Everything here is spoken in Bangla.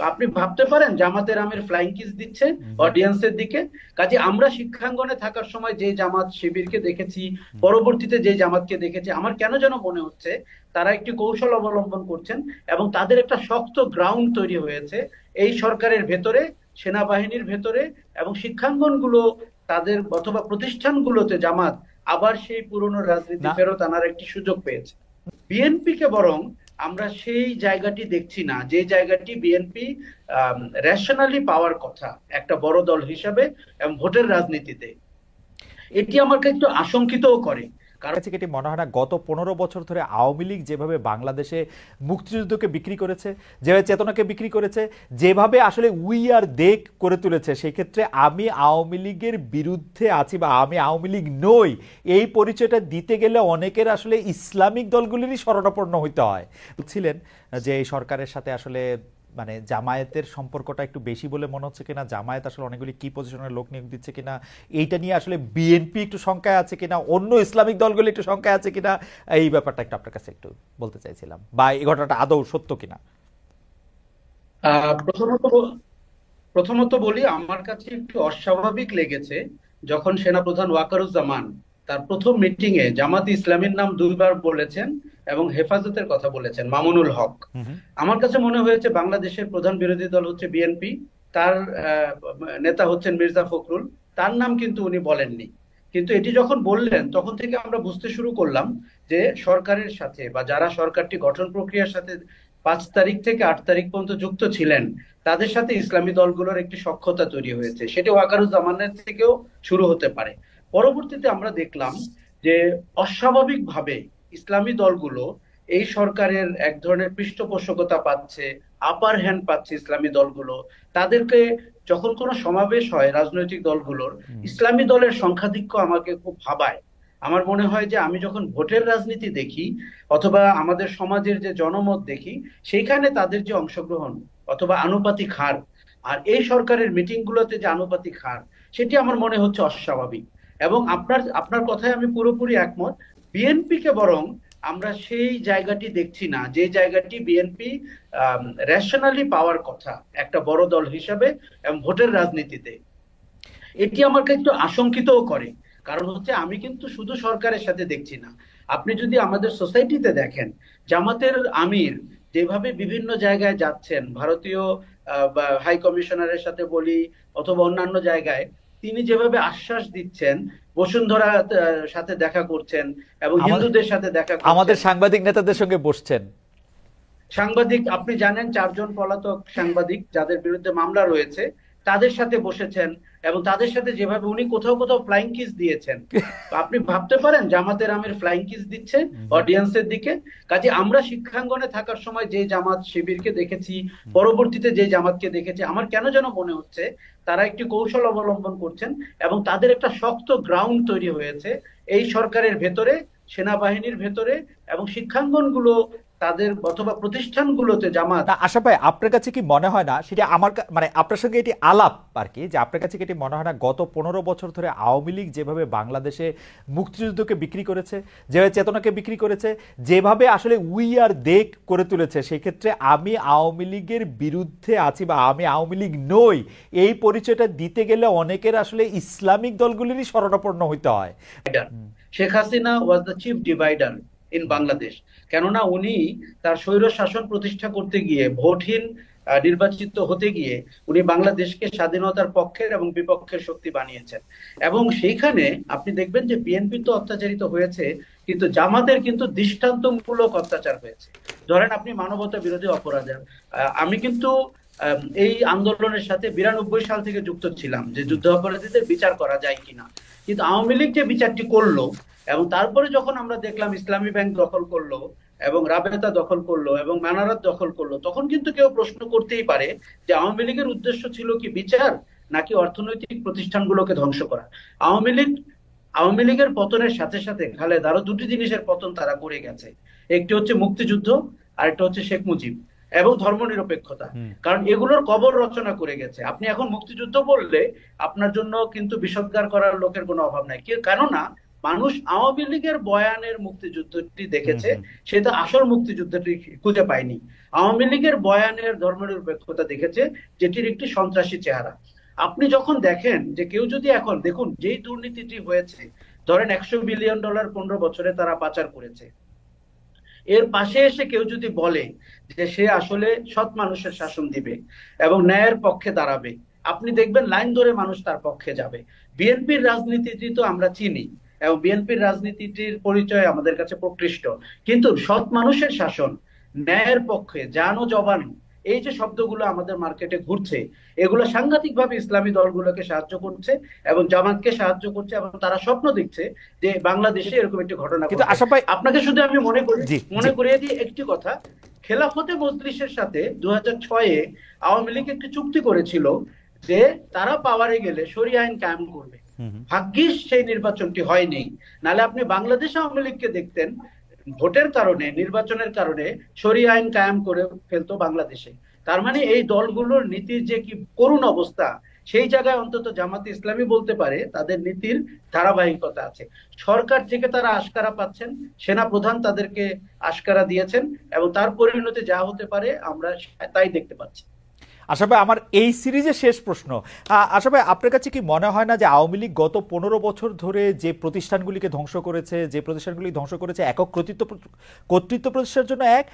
আপনি ভাবতে পারেন জামাতের আমির ফ্লাইং কিস দিচ্ছে অডিয়েন্সের দিকে। কাজে আমরা শিক্ষাঙ্গনে থাকার সময় যে জামাত শিবিরকে দেখেছি, পরবর্তীতে যে জামাতকে দেখেছি, আমার কেন যেন মনে হচ্ছে তারা একটি কৌশল অবলম্বন করছেন এবং তাদের একটা শক্ত গ্রাউন্ড তৈরি হয়েছে এই সরকারের ভেতরে, সেনাবাহিনীর ভেতরে এবং শিক্ষাঙ্গনগুলো তাদের অথবা প্রতিষ্ঠানগুলোতে জামাত আবার সেই পুরনো রাজনীতি না, ফেরত আনার একটি সুযোগ পেয়েছে। বিএনপি কে বরং আমরা সেই জায়গাটি দেখছি না যে জায়গাটি বিএনপি রেশনালি পাওয়ার কথা একটা বড় দল হিসাবে এবং ভোটের রাজনীতিতে। এটি আমাকে একটু আশঙ্কিতও করে। কারণ কাছে এটি মনে হয় না গত 15 বছর ধরে আওয়ামী লীগ যেভাবে বাংলাদেশে মুক্তিযুদ্ধকে বিক্রি করেছে, যেভাবে চেতনাকে বিক্রি করেছে, যেভাবে আসলে উই আর দে করে তুলেছে, সেই ক্ষেত্রে আমি আওয়ামী লীগের বিরুদ্ধে আছি বা আমি আওয়ামী লীগ নই এই পরিচয়টা দিতে গেলে অনেকের আসলে ইসলামিক দলগুলিরই শরণাপন্ন হইতে হয়। বলছিলেন যে এই সরকারের সাথে আসলে মানে জামায়াতের সম্পর্কটা একটু বেশি বলে মনে হচ্ছে কিনা, জামায়াত আসলে অনেকগুলি কি পজিশনের লোক নিয়োগ দিচ্ছে কিনা, এইটা নিয়ে আসলে বিএনপি একটু শঙ্কায় আছে কিনা, অন্য ইসলামিক দলগুলি একটু শঙ্কায় আছে কিনা, এই ব্যাপারটা একটু আপনার কাছে একটু বলতে চাইছিলাম, বা এই ঘটনাটা আদৌ সত্য কিনা। প্রথমত প্রথমত বলি, আমার কাছে একটু অস্বাভাবিক লেগেছে যখন সেনাপ্রধান ওয়াকারুজ্জামান তার প্রথম মিটিং এ জামাত ইসলামীর নাম দুইবার বলেছেন এবং হেফাজতের কথা বলেছেন মামুনুল হক। হুম হুম। আমার কাছে মনে হয়েছে বাংলাদেশের প্রধান বিরোধী দল হচ্ছে বিএনপি, তার নেতা হচ্ছেন মির্জা ফখরুল, তার নাম কিন্তু উনি বলেননি। কিন্তু এটি যখন বললেন তখন থেকে আমরা বুঝতে শুরু করলাম যে সরকারের সাথে বা যারা সরকারটি গঠন প্রক্রিয়ার সাথে 5 তারিখ থেকে 8 তারিখ পর্যন্ত যুক্ত ছিলেন তাদের সাথে ইসলামী দলগুলোর একটি সখ্যতা তৈরি হয়েছে, সেটি ওয়াকারুজ্জামানের থেকেও শুরু হতে পারে। পরবর্তীতে আমরা দেখলাম যে অস্বাভাবিকভাবে ইসলামী দলগুলো এই সরকারের এক ধরনের পৃষ্ঠপোষকতা পাচ্ছে, আপার হ্যান্ড পাচ্ছে ইসলামী দলগুলো। তাদেরকে যখন কোনো সমাবেশ হয় রাজনৈতিক দলগুলোর, ইসলামী দলের সংখ্যাধিক্য আমাকে খুব ভাবায়। আমার মনে হয় যে আমি যখন ভোটের রাজনীতি দেখি অথবা আমাদের সমাজের যে জনমত দেখি, সেইখানে তাদের যে অংশগ্রহণ অথবা আনুপাতিক হার আর এই সরকারের মিটিং গুলোতে যে আনুপাতিক হার, সেটি আমার মনে হচ্ছে অস্বাভাবিক। এবং আপনার আপনার কথায় আমি পুরোপুরি একমত। বিএনপি কে বরং আমরা সেই জায়গাটি দেখছি না যে জায়গাটি বিএনপি রেশনালি পাওয়ার কথা একটা বড় দল হিসাবে এবং ভোটের রাজনীতিতে। এটি আমাকে একটু আশঙ্কিতও করে। কারণ হচ্ছে আমি কিন্তু শুধু সরকারের সাথে দেখছি না, আপনি যদি আমাদের সোসাইটিতে দেখেন জামাতের আমির যেভাবে বিভিন্ন জায়গায় যাচ্ছেন, ভারতীয় হাই কমিশনারের সাথে বলি অথবা অন্যান্য জায়গায় তিনি যেভাবে আশ্বাস দিচ্ছেন, বসুন্ধরা সাথে দেখা করছেন এবং হিন্দুদের সাথে দেখা আমাদের করছেন। সাংবাদিক নেতাদের সঙ্গে বসছেন। সাংবাদিক, আপনি জানেন 4 জন পলাতক সাংবাদিক যাদের বিরুদ্ধে মামলা রয়েছে, তাদের সাথে বসেছেন এবং তাদের সাথে যেভাবে উনি কোথাও কোথাও ফ্লাইং কিস দিয়েছেন, আপনি ভাবতে পারেন জামাতের আমির ফ্লাইং কিস দিচ্ছে অডিয়েন্সের দিকে। কাজে আমরা শিক্ষাঙ্গনে থাকার সময় যে জামাত শিবিরকে দেখেছি, পরবর্তীতে যে জামাতকে দেখেছি, আমার কেন যেন মনে হচ্ছে তারা একটি কৌশল অবলম্বন করছেন এবং তাদের একটা শক্ত গ্রাউন্ড তৈরি হয়েছে এই সরকারের ভেতরে, সেনাবাহিনীর ভেতরে এবং শিক্ষাঙ্গনগুলো তাদের অথবা প্রতিষ্ঠানগুলোতে জামাত। না আশা ভাই, আপনার কাছে কি মনে হয় না, সেটা আমার মানে আপনার সঙ্গে এটি আলাপ আর কি, যে আপনার কাছে কি এটি মনে হয় না গত 15 বছর ধরে আওয়ামী লীগ যেভাবে বাংলাদেশে মুক্তিযুদ্ধকে বিক্রি করেছে, যেভাবে চেতনাকে বিক্রি করেছে, যেভাবে আসলে উই আর দে করে তুলেছে, সেই ক্ষেত্রে আমি আওয়ামী লীগের বিরুদ্ধে আছি বা আমি আওয়ামী লীগ নই এই পরিচয়টা দিতে গেলে অনেকের আসলে ইসলামিক দলগুলিরই শরণাপন্ন হইতে হয়। Sheikh Hasina was the chief divider in Bangladesh. কেননা উনি তার স্বৈর শাসন প্রতিষ্ঠা করতে গিয়ে, ভোটহীন নির্বাচিত হতে গিয়ে উনি বাংলাদেশকে স্বাধীনতার পক্ষের এবং বিপক্ষের শক্তি বানিয়েছেন। এবং সেইখানে আপনি দেখবেন যে বিএনপি তো অত্যাচারিত হয়েছে, কিন্তু জামাতের কিন্তু দৃষ্টান্তমূলক অত্যাচার হয়েছে। ধরেন আপনি মানবতা বিরোধী অপরাধের, আমি কিন্তু এই আন্দোলনের সাথে 92 সাল থেকে যুক্ত ছিলাম যে যুদ্ধ অপরাধীদের বিচার করা যায় কিনা। কিন্তু আওয়ামী লীগ যে বিচারটি করলো এবং তারপরে যখন আমরা দেখলাম ইসলামী ব্যাংক দখল করলো এবং রাবেতা দখল করলো এবং মানারাত দখল করলো, তখন কিন্তু কেউ প্রশ্ন করতেই পারে যে আওয়ামী লীগের উদ্দেশ্য ছিল কি বিচার নাকি অর্থনৈতিক প্রতিষ্ঠানগুলোকে ধ্বংস করা। আওয়ামী লীগের পতনের সাথে সাথে খালেদ আরো দুটি জিনিসের পতন তারা করে গেছে। একটি হচ্ছে মুক্তিযুদ্ধ, আর একটা হচ্ছে শেখ মুজিব এবং ধর্মনিরপেক্ষতা। কারণ এগুলোর কবর রচনা করে গেছে। আপনি এখন মুক্তিযুদ্ধ বললে আপনার জন্য কিন্তু বিষোদ্গার করার লোকের কোনো অভাব নাই। কেননা মানুষ আওয়ামী লীগের বয়ানের মুক্তিযুদ্ধটি হুম দেখেছে, হুম সে তো আসল মুক্তিযুদ্ধটি খুঁজে পায়নি। আওয়ামী লীগের বয়ানের ধর্মনিরপেক্ষতা দেখেছে, যেটির একটি সন্ত্রাসী চেহারা। আপনি যখন দেখেন যে কেউ যদি এখন দেখুন যেই দুর্নীতিটি হয়েছে, ধরেন $100 বিলিয়ন 15 বছরে তারা পাচার করেছে, এর পাশে এসে কেউ যদি বলে যে সে আসলে সৎ মানুষের শাসন দিবে এবং ন্যায়ের পক্ষে দাঁড়াবে, আপনি দেখবেন লাইন ধরে মানুষ তার পক্ষে যাবে। বিএনপির রাজনীতিটি তো আমরা চিনি, এবং বিএনপির রাজনীতিটির পরিচয় আমাদের কাছে প্রকৃষ্ট, কিন্তু সৎ মানুষের শাসন, ন্যায়ের পক্ষে জান ও জবান, এই যে শব্দগুলো আমাদের মার্কেটে ঘুরছে, এগুলো সাংঘাতিকভাবে ইসলামী দলগুলোকে সাহায্য করছে এবং জামাতকে সাহায্য করছে, এবং তারা স্বপ্ন দেখছে যে বাংলাদেশে এরকম একটি ঘটনা কিন্তু ঘটবে। আশরাফ ভাই, আপনাকে শুধু আমি জি জি মনে করিয়ে দিই একটি কথা। খেলাফতে মজলিসের সাথে 2006-এ আওয়ামী লীগ একটি চুক্তি করেছিল যে তারা পাওয়ারে গেলে শরিয়া আইন কায়েম করবে। হুম হুম ভাগ্যিস সেই নির্বাচনটি হয়নি, নালে আপনি বাংলাদেশ আওয়ামী লীগকে দেখতেন ভোটের কারণে, নির্বাচনের কারণে শরিয়া আইন কায়েম করে ফেলতো বাংলাদেশে। তার মানে এই দলগুলোর নীতির যে কি করুণ অবস্থা, সেই জায়গায় অন্তত জামাতে ইসলামী বলতে পারে তাদের নীতির ধারাবাহিকতা আছে। সরকার থেকে তারা আশকারা পাচ্ছেন, সেনা প্রধান তাদেরকে আশকারা দিয়েছেন, এবং তার পরিণতি যা হতে পারে আমরা তাই দেখতে পাচ্ছি। আশা ভাই, আমার এই সিরিজের শেষ প্রশ্ন। আশা ভাই, আপনার কাছে কি মনে হয় না যে আওয়ামী লীগ গত 15 বছর ধরে যে প্রতিষ্ঠানগুলিকে ধ্বংস করেছে, যে প্রতিষ্ঠানগুলি ধ্বংস করেছে একক কর্তৃত্ব প্রতিষ্ঠার জন্য এক,